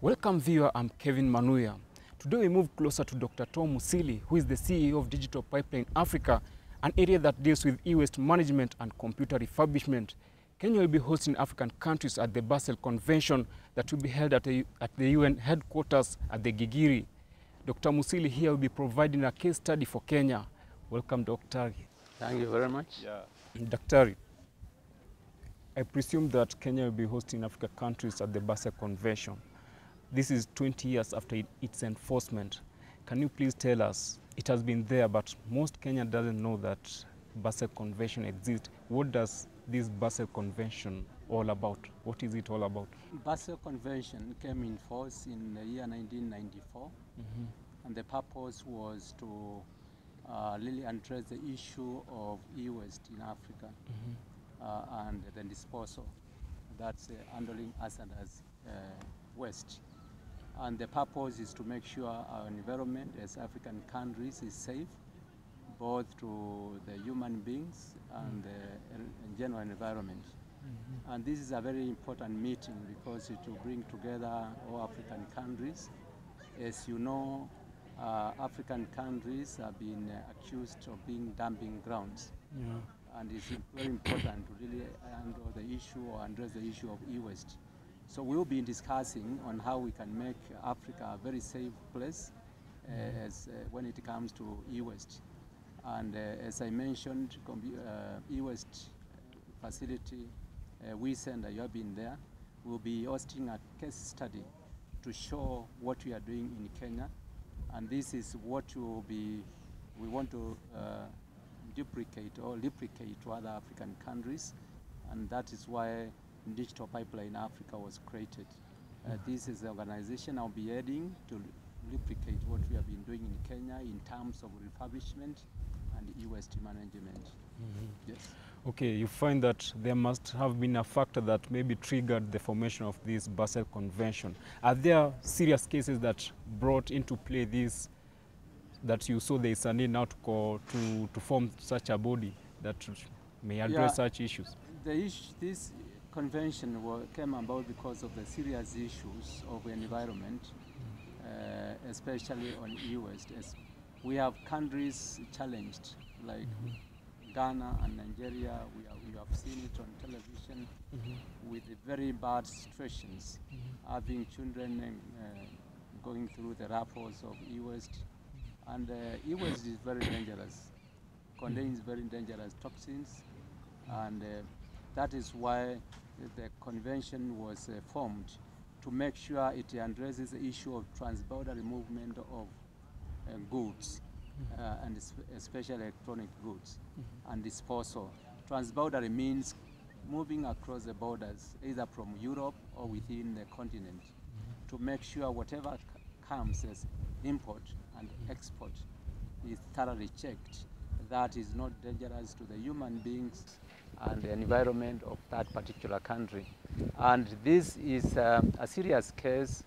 Welcome viewer, I'm Kevin Manuya. Today we move closer to Dr. Tom Musili, who is the CEO of Digital Pipeline Africa, an area that deals with e-waste management and computer refurbishment. Kenya will be hosting African countries at the Basel Convention that will be held at the UN headquarters at the Gigiri. Dr. Musili here will be providing a case study for Kenya. Welcome, Dr. Thank you very much. Dr. I presume that Kenya will be hosting African countries at the Basel Convention. This is 20 years after its enforcement. Can you please tell us, it has been there, but most Kenya doesn't know that Basel Convention exists. What does this Basel Convention all about? What is it all about? Basel Convention came in force in the year 1994, and the purpose was to really address the issue of e-waste in Africa and the disposal. That's handling hazardous waste. And the purpose is to make sure our environment as African countries is safe, both to the human beings and the general environment. And this is a very important meeting because it will bring together all African countries. As you know, African countries have been accused of being dumping grounds. And it's very important to really handle the issue or address the issue of e-waste. So we'll be discussing on how we can make Africa a very safe place when it comes to e-waste. And as I mentioned, e-waste facility, we send, you have been there. We'll be hosting a case study to show what we are doing in Kenya. And this is what we want to duplicate or replicate to other African countries. And that is why Digital Pipeline Africa was created. This is the organization I'll be heading to replicate what we have been doing in Kenya in terms of refurbishment and e-waste management. Yes. Okay, you find that there must have been a factor that maybe triggered the formation of this Basel Convention. Are there serious cases that brought into play this, that you saw there is a need now to form such a body that may address such issues? This convention came about because of the serious issues of the environment, especially on e-waste. We have countries challenged, like Ghana and Nigeria. We have seen it on television with very bad situations, having children going through the raffles of e-waste. And e-waste is very dangerous, contains very dangerous toxins, and that is why the convention was formed, to make sure it addresses the issue of transboundary movement of goods, and especially electronic goods, and disposal. Transboundary means moving across the borders, either from Europe or within the continent, to make sure whatever comes as import and export is thoroughly checked, that is not dangerous to the human beings and the environment of that particular country. And this is a serious case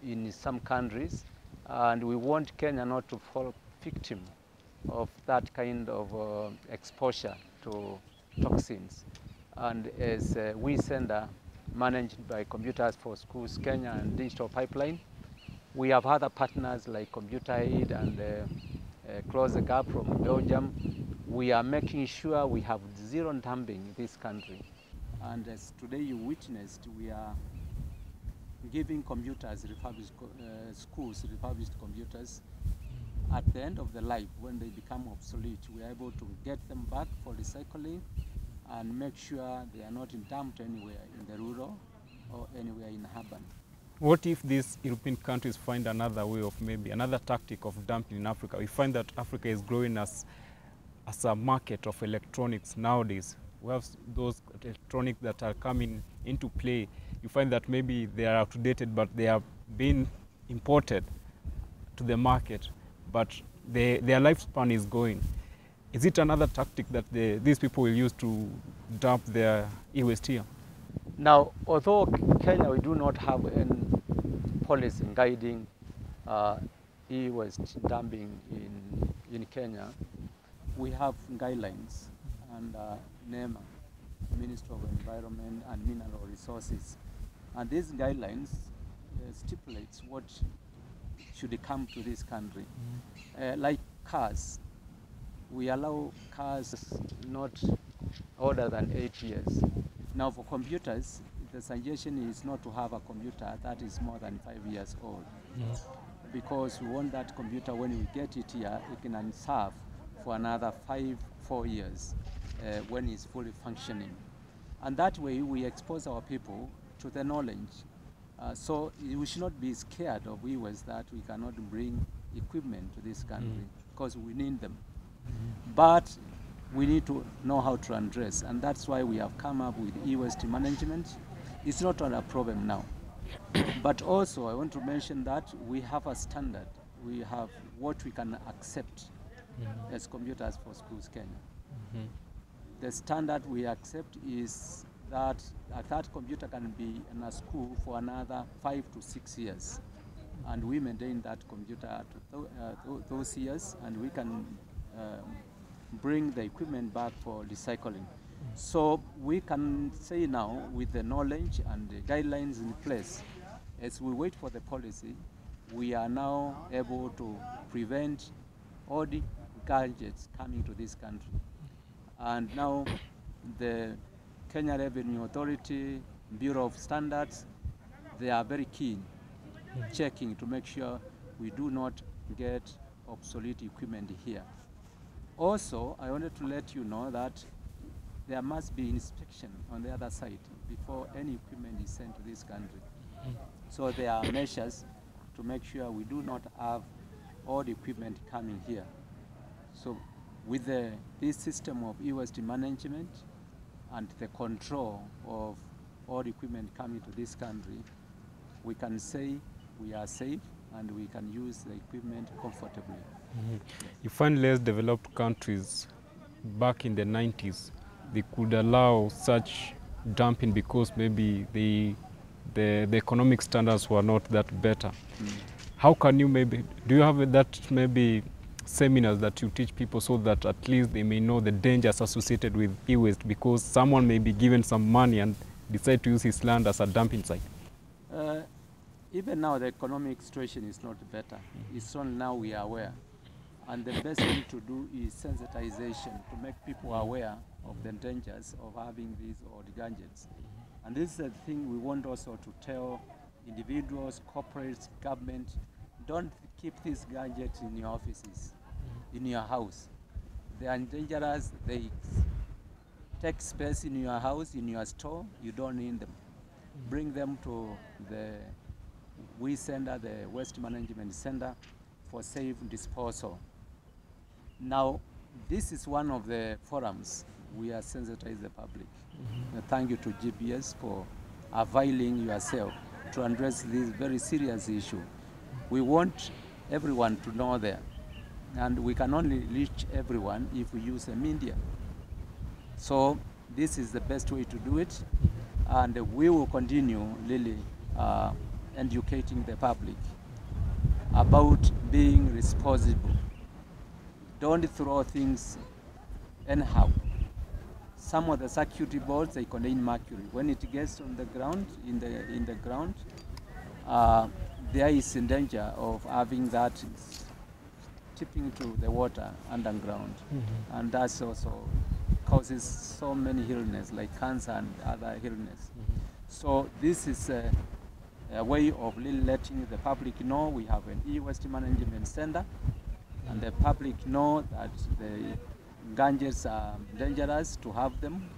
in some countries, and we want Kenya not to fall victim of that kind of exposure to toxins. And as we Center, managed by Computers for Schools Kenya and Digital Pipeline, we have other partners like Computer Aid and Close the Gap from Belgium. We are making sure we have zero dumping in this country. And as today you witnessed, we are giving computers, schools refurbished computers. At the end of the life, when they become obsolete, we are able to get them back for recycling and make sure they are not dumped anywhere in the rural or anywhere in urban. What if these European countries find another way of, maybe another tactic of dumping in Africa? We find that Africa is growing as a market of electronics nowadays. We have those electronics that are coming into play. You find that maybe they are outdated, but they are being imported to the market, but their lifespan is going. Is it another tactic that these people will use to dump their e-waste here? Now, although Kenya, we do not have any policy guiding e-waste dumping in Kenya, we have guidelines and NEMA, Ministry of Environment and Mineral Resources. And these guidelines stipulates what should come to this country. Like cars, we allow cars not older than 8 years. Now for computers, the suggestion is not to have a computer that is more than 5 years old. Because we want that computer, when we get it here, it can serve for another 4 years when it's fully functioning. And that way we expose our people to the knowledge. So we should not be scared of viewers that we cannot bring equipment to this country, because we need them. But we need to know how to address, and that's why we have come up with e-waste management. It's not a problem now. But also I want to mention that we have a standard. We have what we can accept as Computers for Schools Kenya. The standard we accept is that that computer can be in a school for another 5 to 6 years. And we maintain that computer those years, and we can bring the equipment back for recycling. So we can say now, with the knowledge and the guidelines in place, as we wait for the policy, we are now able to prevent all the gadgets coming to this country. And now the Kenya Revenue Authority, Bureau of Standards, they are very keen checking to make sure we do not get obsolete equipment here. Also, I wanted to let you know that there must be inspection on the other side before any equipment is sent to this country. So there are measures to make sure we do not have all the equipment coming here. So with this system of e-waste management and the control of all the equipment coming to this country, we can say we are safe and we can use the equipment comfortably. You find less developed countries back in the 90s, they could allow such dumping because maybe the economic standards were not that better. How can you do you have that maybe seminars that you teach people so that at least they may know the dangers associated with e-waste, because someone may be given some money and decide to use his land as a dumping site? Even now the economic situation is not better. It's only now we are aware. And the best thing to do is sensitization, to make people aware of the dangers of having these old gadgets. And this is the thing we want also to tell individuals, corporates, government: don't keep these gadgets in your offices, in your house. They are dangerous. They take space in your house, in your store. You don't need them. Bring them to the center, the Waste Management Center, for safe disposal. Now, this is one of the forums we are sensitizing the public. Thank you to GBS for availing yourself to address this very serious issue. We want everyone to know that, and we can only reach everyone if we use the media. So this is the best way to do it, and we will continue really educating the public about being responsible. Don't throw things anyhow. Some of the circuit boards, they contain mercury. When it gets on the ground, in the ground, there is in danger of having that tipping to the water underground, and that also causes so many illnesses like cancer and other illnesses. So this is a way of really letting the public know we have an e-waste management center, and the public know that the gadgets are dangerous to have them,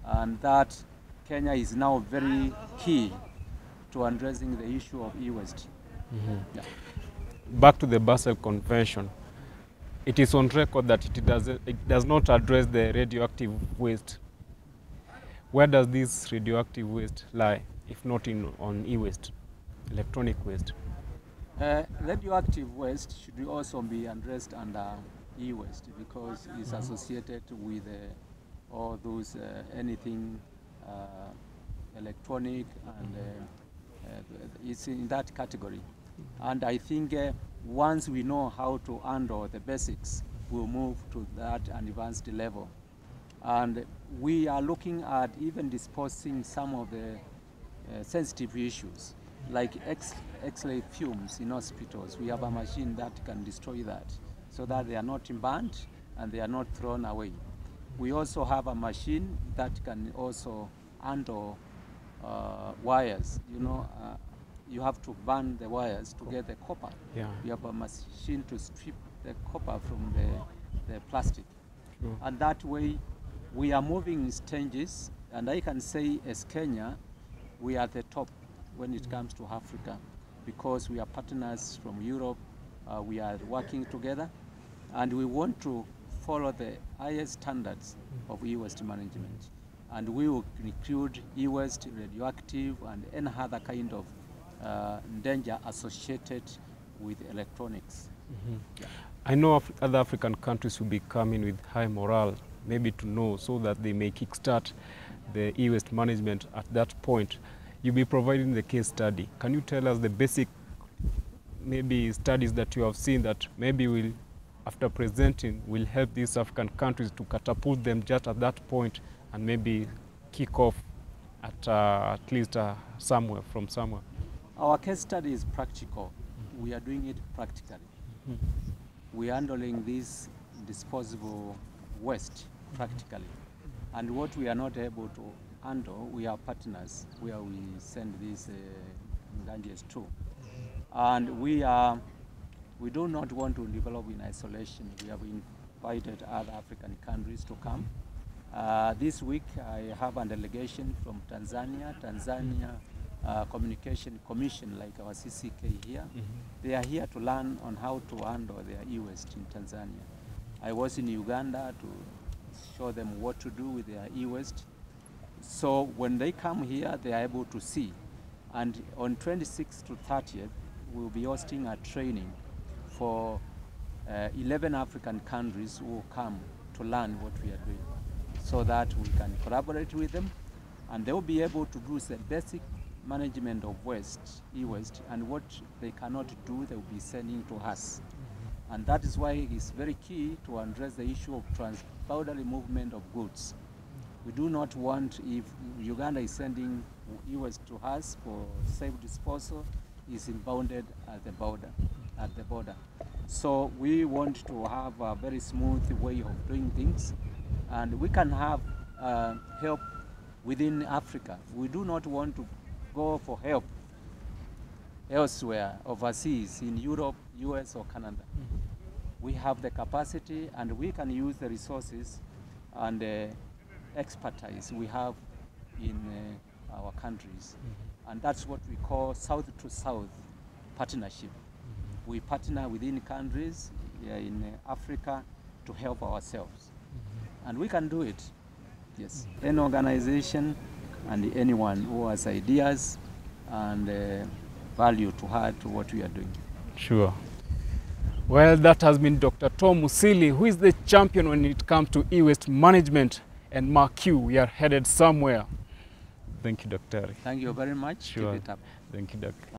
and that Kenya is now very key to addressing the issue of e-waste. Yeah. Back to the Basel Convention, it is on record that it does not address the radioactive waste. Where does this radioactive waste lie, if not on e-waste, electronic waste? Radioactive waste should also be addressed under e-waste, because it's associated with all those anything electronic, and it's in that category. And I think once we know how to handle the basics, we'll move to that advanced level. And we are looking at even disposing some of the sensitive issues. like X-ray fumes in hospitals. We have a machine that can destroy that so that they are not burned and they are not thrown away. We also have a machine that can also handle wires. You know, you have to burn the wires to get the copper. Yeah. We have a machine to strip the copper from the plastic. Sure. And that way, we are moving in stages, and I can say as Kenya, we are at the top when it comes to Africa, because we are partners from Europe, we are working together, and we want to follow the highest standards of e-waste management. And we will include e-waste, radioactive, and any other kind of danger associated with electronics. Yeah. I know other African countries will be coming with high morale, maybe to know, so that they may kickstart the e-waste management at that point. You'll be providing the case study. Can you tell us the basic, maybe studies that you have seen that maybe will, after presenting, will help these African countries to catapult them just at that point and maybe kick off at least somewhere, from somewhere? Our case study is practical. We are doing it practically. We are handling this disposable waste practically. And what we are not able to handle, we are partners where we send these ganges to. And we do not want to develop in isolation. We have invited other African countries to come. This week I have a delegation from Tanzania Communication Commission, like our CCK here. They are here to learn on how to handle their e-waste in Tanzania. I was in Uganda to show them what to do with their e-waste. So when they come here, they are able to see. And on 26th to 30th, we'll be hosting a training for 11 African countries who will come to learn what we are doing, so that we can collaborate with them, and they will be able to do the basic management of waste, e-waste, and what they cannot do, they will be sending to us. And that is why it is very key to address the issue of transboundary movement of goods. We do not want, if Uganda is sending e-waste to us for safe disposal, is impounded at the border. So we want to have a very smooth way of doing things, and we can have help within Africa. We do not want to go for help elsewhere, overseas, in Europe, US, or Canada. We have the capacity, and we can use the resources and expertise we have in our countries. And that's what we call South-to-South partnership. We partner within countries in Africa to help ourselves. And we can do it, yes. Any organization and anyone who has ideas and value to add to what we are doing. Sure. Well, that has been Dr. Tom Musili, who is the champion when it comes to e-waste management. And mark you, we are headed somewhere. Thank you, Doctor. Thank you very much. Sure. Keep it up. Thank you, Doctor.